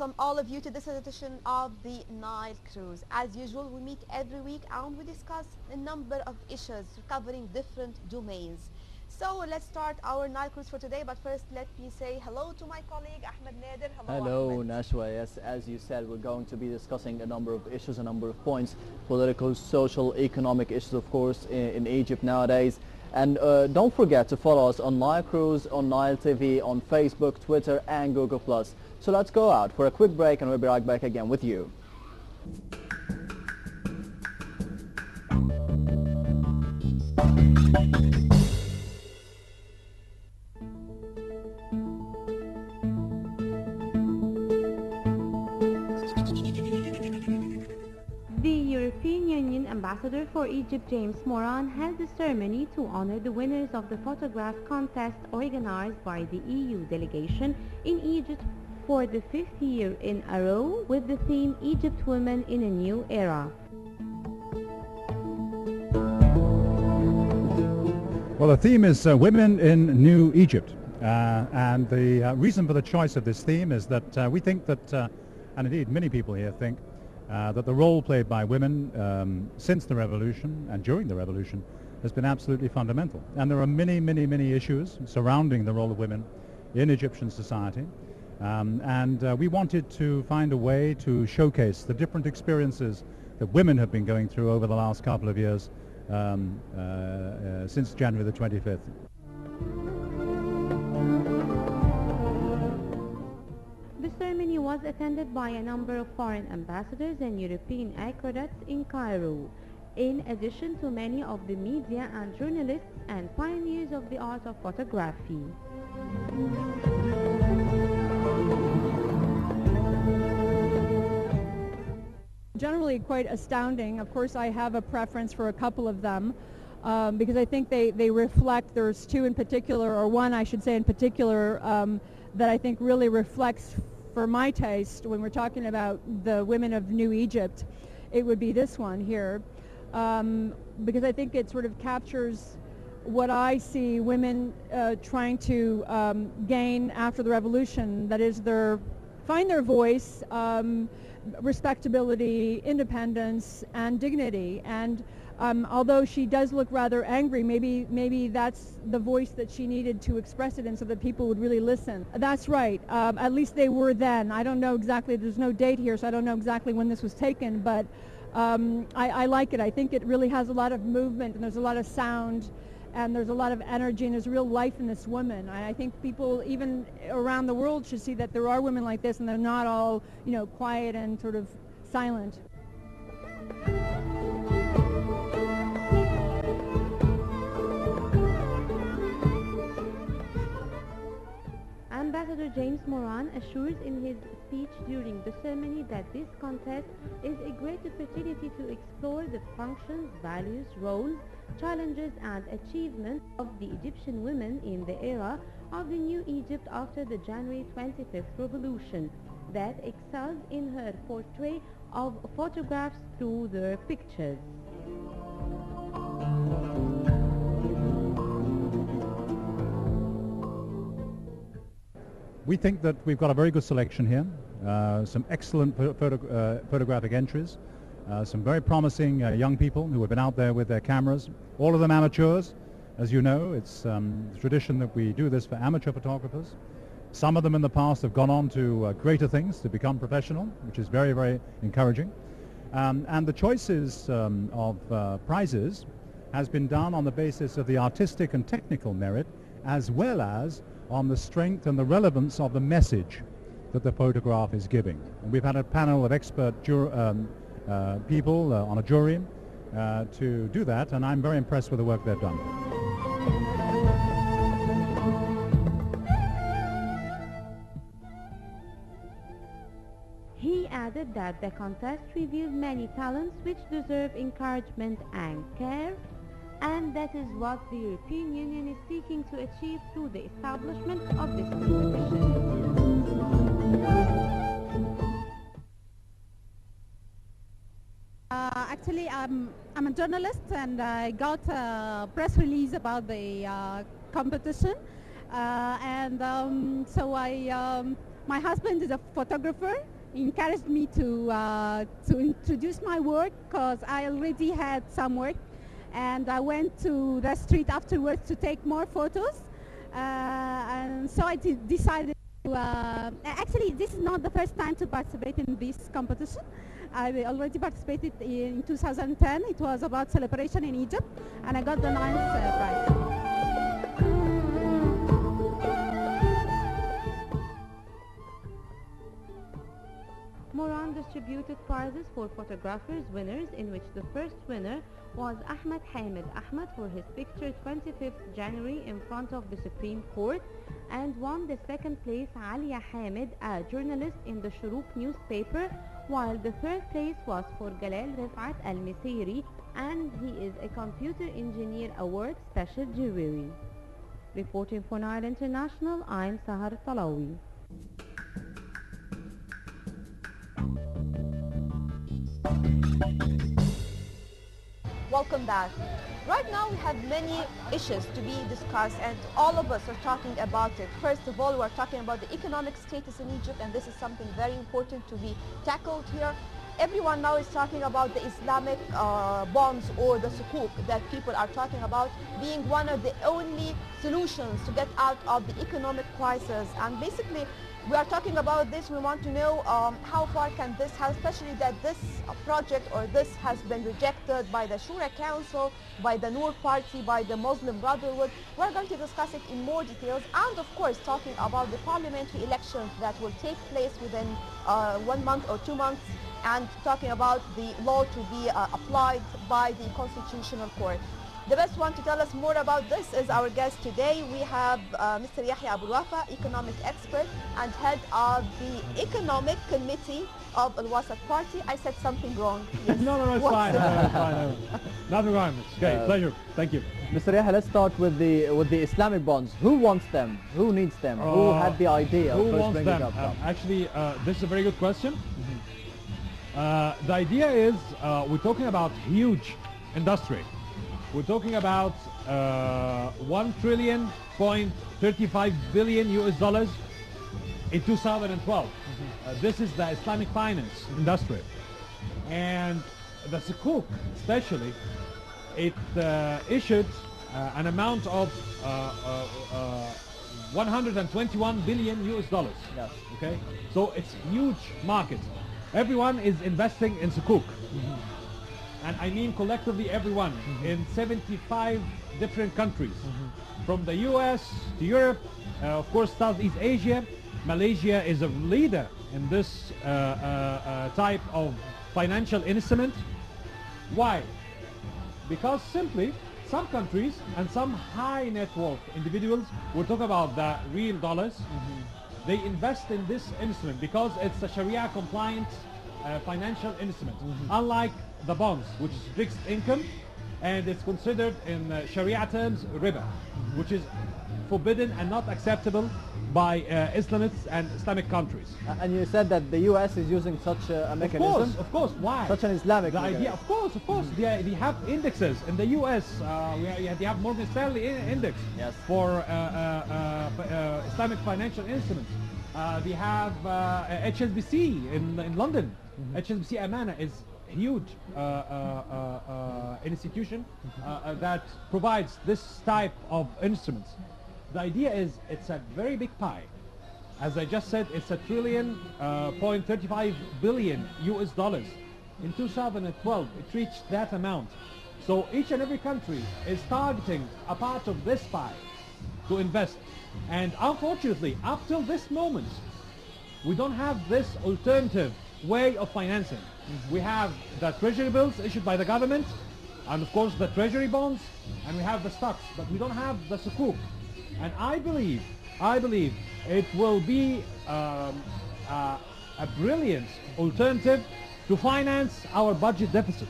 welcome all of you to this edition of the Nile Cruise. As usual, we meet every week and we discuss a number of issues covering different domains. So let's start our Nile Cruise for today, but first let me say hello to my colleague Ahmed Nader. Hello, Ahmed. Nashwa. Yes, as you said, we're going to be discussing a number of issues, a number of points, political, social, economic issues, of course, in Egypt nowadays. And don't forget to follow us on Nile Cruise, on Nile TV, on Facebook, Twitter, and Google+. So let's go out for a quick break, and we'll be right back again with you. The European Union Ambassador for Egypt, James Moran, held a ceremony to honor the winners of the photograph contest organized by the EU delegation in Egypt for the 5th year in a row with the theme Egypt Women in a New Era. Well, the theme is Women in New Egypt. And the reason for the choice of this theme is that we think that, and indeed many people here think, that the role played by women since the revolution and during the revolution has been absolutely fundamental. And there are many, many, many issues surrounding the role of women in Egyptian society. And we wanted to find a way to showcase the different experiences that women have been going through over the last couple of years since January the 25th. The ceremony was attended by a number of foreign ambassadors and European accolades in Cairo, in addition to many of the media and journalists and pioneers of the art of photography. Generally quite astounding. Of course, I have a preference for a couple of them because I think they reflect, there's two in particular, or one I should say in particular, that I think really reflects for my taste when we're talking about the women of New Egypt. It would be this one here because I think it sort of captures what I see women trying to gain after the revolution, that is find their voice, respectability, independence, and dignity. And although she does look rather angry, maybe that's the voice that she needed to express it in so that people would really listen. That's right. At least they were then. I don't know exactly. There's no date here, so I don't know exactly when this was taken, but I like it. I think it really has a lot of movement, and there's a lot of sound, and there's a lot of energy, and there's real life in this woman. I think people even around the world should see that there are women like this, and they're not all, quiet and sort of silent. Ambassador James Moran assures in his speech during the ceremony that this contest is a great opportunity to explore the functions, values, roles, challenges and achievements of the Egyptian women in the era of the New Egypt after the January 25th revolution that excels in her portrait of photographs through their pictures. We think that we've got a very good selection here, some excellent photographic entries, some very promising young people who have been out there with their cameras, all of them amateurs. As you know, it's tradition that we do this for amateur photographers. Some of them in the past have gone on to greater things, to become professional, which is very, very encouraging. And the choices of prizes has been done on the basis of the artistic and technical merit, as well as on the strength and the relevance of the message that the photograph is giving. And we've had a panel of expert people on a jury to do that, and I'm very impressed with the work they've done. He added that the contest revealed many talents which deserve encouragement and care, and that is what the European Union is seeking to achieve through the establishment of this competition. Actually, I'm a journalist, and I got a press release about the competition, My husband is a photographer. He encouraged me to introduce my work because I already had some work, and I went to the street afterwards to take more photos. And so I decided to. Actually, this is not the first time to participate in this competition. I already participated in 2010. It was about celebration in Egypt, and I got the ninth prize. Moran distributed prizes for photographers winners, in which the first winner was Ahmed Hamid Ahmed for his picture 25th January in front of the Supreme Court, and won the second place Alia Hamid, a journalist in the Shurouk newspaper, while the third place was for Galal Rifat Al-Misiri, and he is a computer engineer award special jury. Reporting for Nile International, I'm Sahar Talawi. Welcome back. Right now we have many issues to be discussed, and all of us are talking about it. First of all, we're talking about the economic status in Egypt, and this is something very important to be tackled here. Everyone now is talking about the Islamic bonds or the sukuk that people are talking about being one of the only solutions to get out of the economic crisis. And basically, we are talking about this. We want to know how far can this help, especially that this project or this has been rejected by the Shura Council, by the Noor Party, by the Muslim Brotherhood. We're going to discuss it in more details, and of course talking about the parliamentary elections that will take place within 1 month or 2 months, and talking about the law to be applied by the Constitutional Court. The best one to tell us more about this is our guest today. We have Mr. Yahya Abu Wafa, economic expert and head of the Economic Committee of Al Wasat Party. I said something wrong. Yes. No, it's fine. It's fine. Nothing wrong. It's okay. Pleasure. Thank you. Mr. Yahya, let's start with the Islamic bonds. Who wants them? Who needs them? Who had the idea of Who first wants bringing them? it up? Actually, this is a very good question. The idea is we're talking about huge industry. We're talking about 1.35 trillion US dollars in 2012. This is the Islamic finance industry, and the Sukuk especially, it issued an amount of 121 billion US dollars. Yes. Okay, so it's huge market. Everyone is investing in Sukuk. And I mean collectively everyone in 75 different countries, from the US to Europe, of course Southeast Asia. Malaysia is a leader in this type of financial instrument. Why? Because simply some countries and some high net worth individuals, we're talking about the real dollars, they invest in this instrument because it's a Sharia compliant financial instrument, unlike the bonds, which is fixed income, and it's considered in Sharia terms riba, which is forbidden and not acceptable by Islamists and Islamic countries. And you said that the US is using such a mechanism? Of course. Why? Such an Islamic The mechanism. idea, of course. They have indexes in the US. They have Morgan Stanley index Yes. for Islamic financial instruments. They have HSBC in London. HSBC Amana is huge institution that provides this type of instruments. The idea is it's a very big pie. As I just said, it's a $1.35 billion US dollars. In 2012, it reached that amount. So each and every country is targeting a part of this pie to invest. And unfortunately, up till this moment, we don't have this alternative way of financing. We have the treasury bills issued by the government, and of course the treasury bonds, and we have the stocks, but we don't have the sukuk. And I believe it will be a brilliant alternative to finance our budget deficit.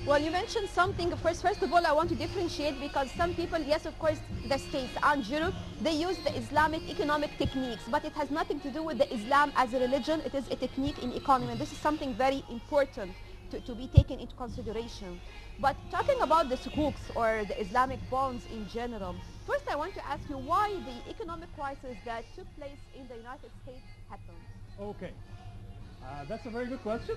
Well, you mentioned something. First of all, I want to differentiate, because some people, yes, of course, the States and Europe, they use the Islamic economic techniques, but it has nothing to do with the Islam as a religion. It is a technique in economy, and this is something very important to be taken into consideration. But talking about the sukuks or the Islamic bonds in general, first I want to ask you why the economic crisis that took place in the United States happened. Okay, that's a very good question.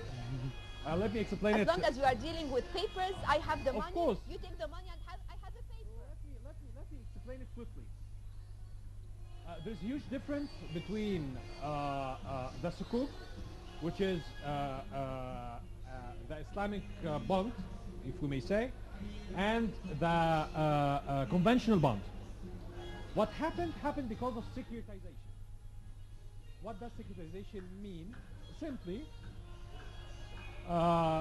Let me explain As it. long as you are dealing with papers, I have the Of money, course. you take the money and I have a paper. Let me explain it quickly. There's a huge difference between the sukuk, which is the Islamic bond, if we may say, and the conventional bond. What happened because of securitization. What does securitization mean? Simply,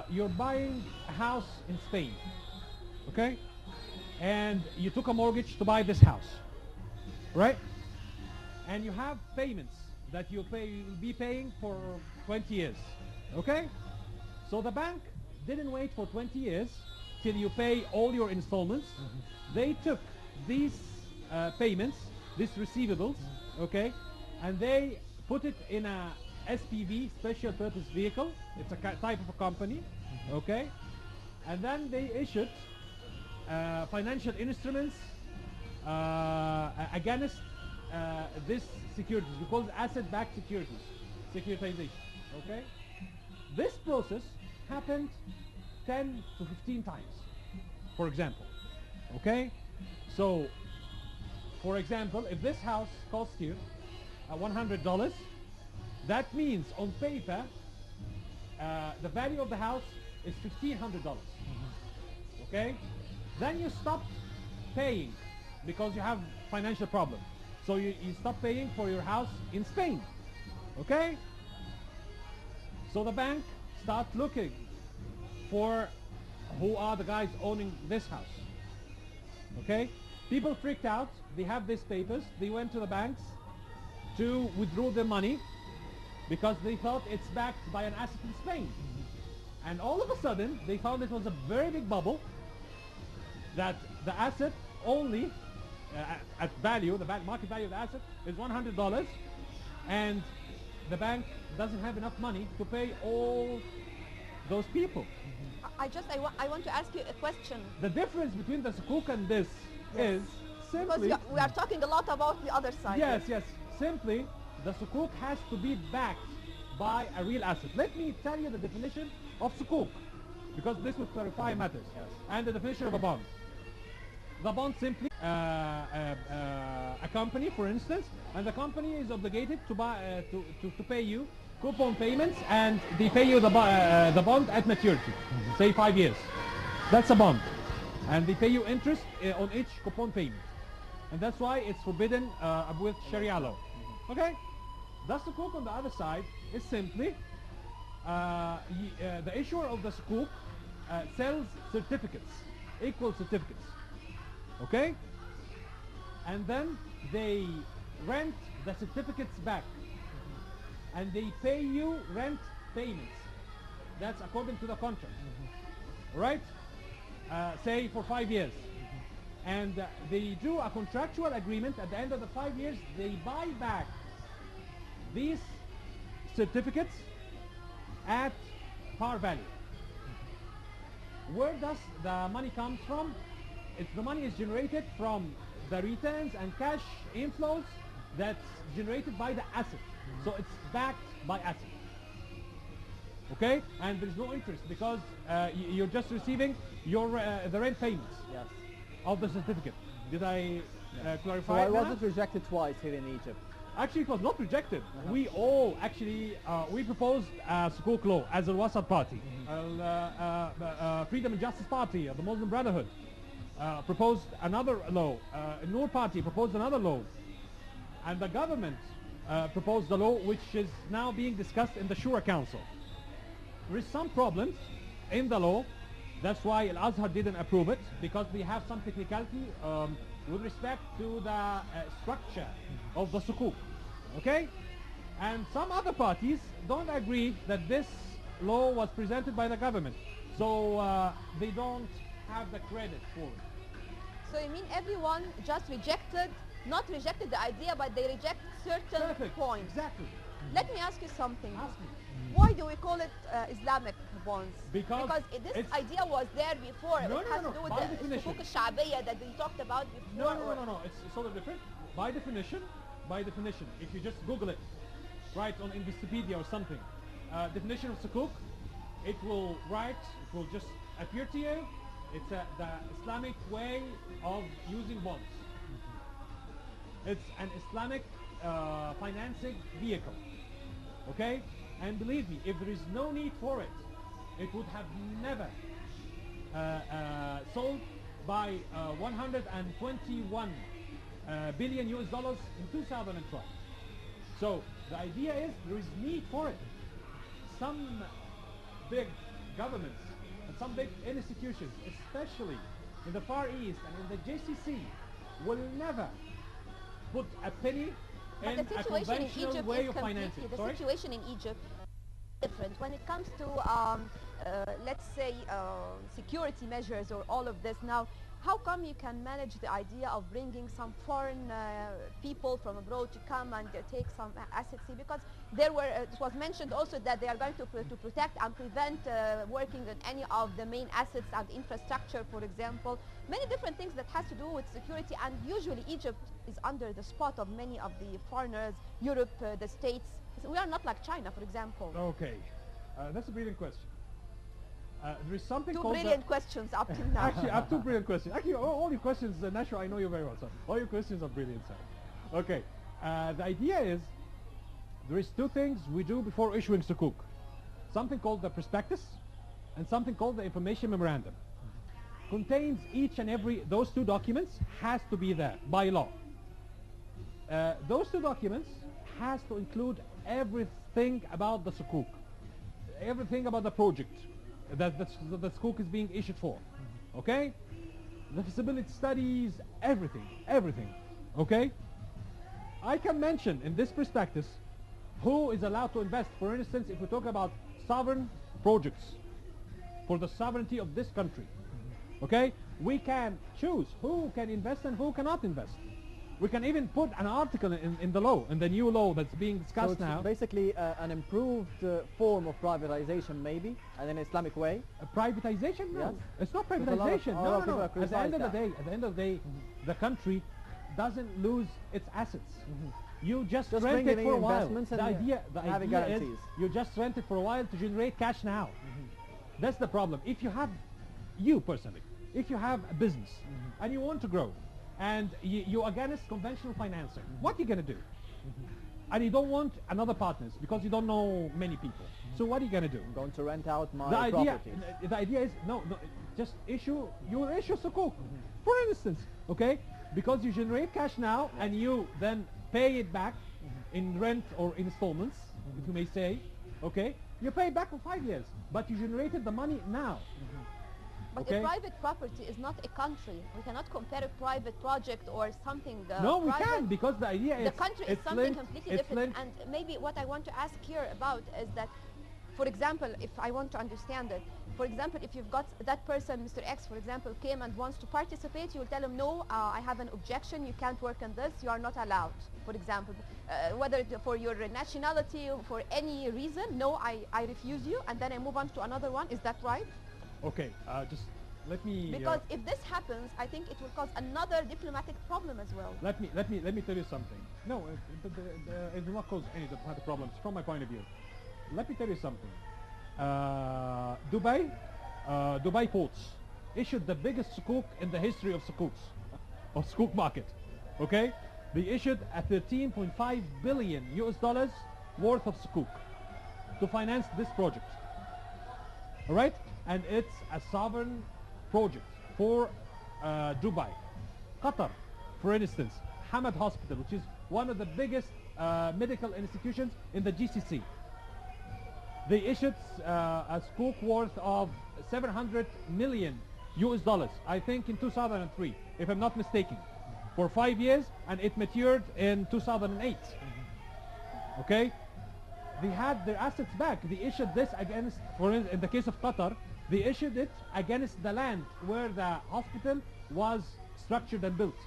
you're buying a house in Spain, okay? And you took a mortgage to buy this house, right? And you have payments that you'll be paying for 20 years, okay? So the bank didn't wait for 20 years till you pay all your installments. They took these payments, these receivables, okay, and they put it in a SPV, special purpose vehicle. It's a type of a company, okay? And then they issued financial instruments against this securities. We call it asset-backed securities, securitization, okay? This process happened 10 to 15 times, for example, okay? So, for example, if this house cost you $100, that means on paper, the value of the house is $1,500, okay? Then you stop paying because you have financial problem. So you stop paying for your house in Spain, okay? So the bank start looking for who are the guys owning this house, okay? People freaked out. They have these papers. They went to the banks to withdraw their money because they thought it's backed by an asset in Spain. And all of a sudden, they found it was a very big bubble, that the asset only, at value, the market value of the asset is $100, and the bank doesn't have enough money to pay all those people. I want to ask you a question. The difference between the sukuk and this is Because simply... we are talking a lot about the other side. Yes, yes. Simply, the sukuk has to be backed by a real asset. Let me tell you the definition of sukuk, because this will clarify matters. Yes. And the definition of a bond. The bond simply a company, for instance, and the company is obligated to buy to pay you coupon payments, and they pay you the bond at maturity, say 5 years. That's a bond, and they pay you interest on each coupon payment, and that's why it's forbidden with Sharia law. Okay, the sukuk on the other side is simply the issuer of the sukuk sells certificates, equal certificates. Okay, and then they rent the certificates back, and they pay you rent payments. That's according to the contract, right? Say for 5 years, and they do a contractual agreement. At the end of the 5 years, they buy back these certificates at par value. Where does the money come from? The money is generated from the returns and cash inflows that's generated by the asset. So it's backed by asset. Okay? And there's no interest because you're just receiving your the rent payments Yes. of the certificate. Did I So clarify why was that? it rejected twice here in Egypt? Actually, it was not rejected. We all actually, we proposed a sukuk law as Al-Wasat Party. Freedom and Justice Party, the Muslim Brotherhood, proposed another law. Noor Party proposed another law. And the government proposed a law which is now being discussed in the Shura Council. There is some problems in the law. That's why Al-Azhar didn't approve it, because we have some technicality with respect to the structure of the sukuk. Okay? And some other parties don't agree that this law was presented by the government. So they don't have the credit for it. So you mean everyone just rejected, not rejected the idea, but they reject certain Perfect. points. Exactly. Let me ask you something. Ask me. Why do we call it Islamic bonds? Because This it's- idea was there before. No, It no, has no, to do with by the definition. sukuk الشعبية that we talked about before. No. It's sort of different. By definition, if you just Google it, write on Investopedia or something, definition of sukuk, it will just appear to you. It's the Islamic way of using bonds. It's an Islamic financing vehicle. Okay? And believe me, if there is no need for it, it would have never sold by 121 billion US dollars in 2012. So the idea is there is need for it. Some big governments and some big institutions, especially in the Far East and in the JCC, will never put a penny But in the a situation in conventional Egypt way is of completely, financing. the Sorry? situation in Egypt is different. When it comes to, let's say, security measures or all of this now, how come you can manage the idea of bringing some foreign people from abroad to come and take some assets here? Because there were, it was mentioned also that they are going to protect and prevent working on any of the main assets and infrastructure, for example. Many different things that has to do with security, and usually Egypt is under the spot of many of the foreigners, Europe, the States. So we are not like China, for example. Okay, that's a brilliant question. There is something Two called brilliant questions up till now. Actually, I have two brilliant questions. Actually, all your questions, Nashra, I know you very well, sir. All your questions are brilliant, sir. Okay, the idea is there is two things we do before issuing sukuk. Something called the prospectus and something called the information memorandum. Contains each and every, those two documents has to be there by law. Those two documents has to include everything about the sukuk, everything about the project that the sukuk is being issued for. Okay? The feasibility studies, everything. Okay? I can mention in this prospectus who is allowed to invest. For instance, if we talk about sovereign projects for the sovereignty of this country, okay, we can choose who can invest and who cannot invest. We can even put an article in the law, in the new law that's being So discussed it's now. basically an improved form of privatization, maybe, and in an Islamic way. Privatization? No, Yes. it's not Because a lot of- privatization. a lot of No. people have At the end criticized of the that. day, the country doesn't lose its assets. You just Just rent bringing it for a in while. investments The and idea having is guarantees. you just rent it for a while to generate cash now. That's the problem. If you have, you personally, if you have a business and you want to grow and you're against conventional financing, what are you going to do? And you don't want another partners because you don't know many people. So what are you going to do? I'm going to rent out my The idea, properties. the idea is no, just issue sukuk, for instance, okay? Because you generate cash now and you then pay it back in rent or installments, if you may say, okay? You pay it back for 5 years, but you generated the money now. But Okay. a private property is not a country. We cannot compare a private project or something. No, we private. can, because the idea is The country is it's something linked- completely it's different. linked- And maybe what I want to ask here about is that, for example, if I want to understand it, for example, if you've got that person, Mr. X, for example, came and wants to participate, you will tell him, no, I have an objection, you can't work on this, you are not allowed, for example. Whether for your nationality, for any reason, no, I refuse you, and then I move on to another one. Is that right? Okay, just let me... Because if this happens, I think it will cause another diplomatic problem as well. Let me tell you something. No, it will not cause any diplomatic problems from my point of view. Let me tell you something. Dubai ports issued the biggest sukuk in the history of sukuks, of sukuk market. Okay, they issued a 13.5 billion US dollars worth of sukuk to finance this project. All right, and it's a sovereign project for Dubai. Qatar, for instance, Hamad Hospital, which is one of the biggest medical institutions in the GCC. They issued a sukuk worth of 700 million US dollars, I think in 2003, if I'm not mistaken, for 5 years, and it matured in 2008. Okay? They had their assets back. They issued this against, in the case of Qatar, they issued it against the land where the hospital was structured and built.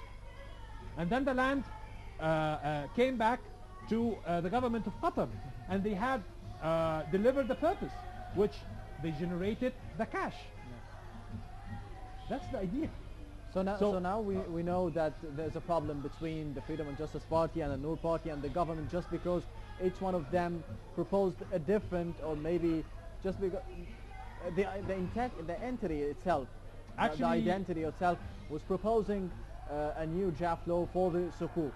And then the land came back to the government of Qatar, and they had delivered the purpose, which they generated the cash. That's the idea. So now, So- we know that there's a problem between the Freedom and Justice Party and the Noor Party and the government, just because each one of them proposed a different, or maybe just because the intent, the entity itself, the Actually- identity itself was proposing a new draft law for the sukuk.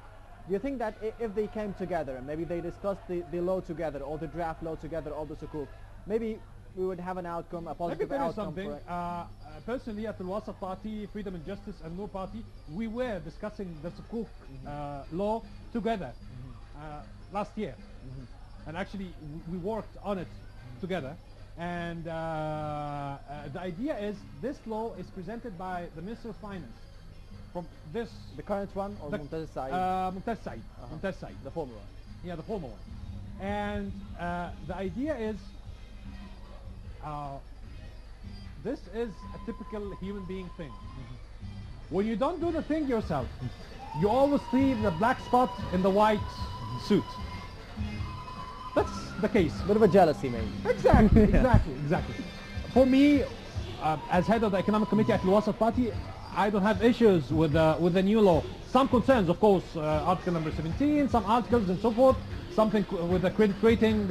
Do you think that if they came together and maybe they discussed the law together, or the draft law together of the sukuk, maybe we would have an outcome, a Let me positive tell you outcome something. for Personally, at the Wasat Party, Freedom and Justice and Noor Party, we were discussing the Sukuk law together last year. And actually, we worked on it together. And the idea is this law is presented by the Minister of Finance. From this, the current one, or the, Mumtaz Said, Mumtaz Said. Mumtaz Said. the former one. Yeah, the former one. And the idea is this is a typical human being thing. When you don't do the thing yourself, you always see the black spot in the white suit. That's the case. Bit of a jealousy, maybe. Exactly, exactly. For me, as head of the Economic Committee at the Wasat Party, I don't have issues with the new law. Some concerns, of course, Article number 17, some articles and so forth, something with the credit rating